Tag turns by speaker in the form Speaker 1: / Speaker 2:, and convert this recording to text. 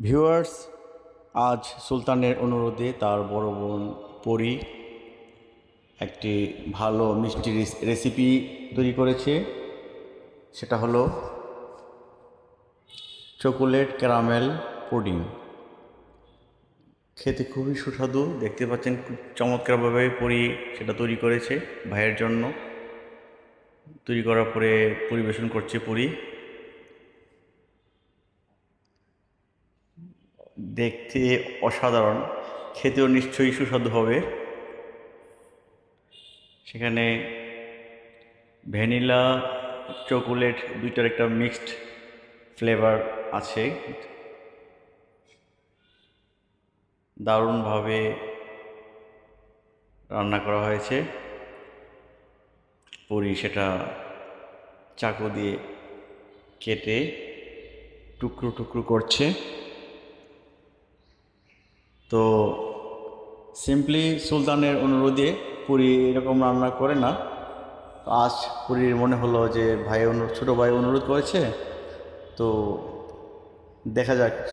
Speaker 1: Viewers, আজ সুলতানের অনুরোধে তার বড় বোন পরি একটি ভালো মিষ্টি রেসিপি তৈরি করেছে। সেটা হলো চকোলেট ক্যারামেল পুডিং। খেতে খুবই সুস্বাদু, দেখতে পাচ্ছেন খুব চমৎকারভাবে পরি সেটা তৈরি করেছে ভাইয়ের জন্য। তৈরি করার পরে পরিবেশন করছে পরি। দেখতে অসাধারণ, খেতেও নিশ্চয়ই সুস্বাদু হবে। সেখানে ভ্যানিলা চকোলেট দুইটার একটা মিক্সড ফ্লেভার আছে। দারুণভাবে রান্না করা হয়েছে। পরি সেটা চাকু দিয়ে কেটে টুকরো টুকরো করছে। তো সিম্পলি সুলতানের অনুরোধে পুরি এরকম রান্না করে না। আজ পুরীর মনে হলো যে ছোটো ভাই অনুরোধ করেছে, তো দেখা যাক।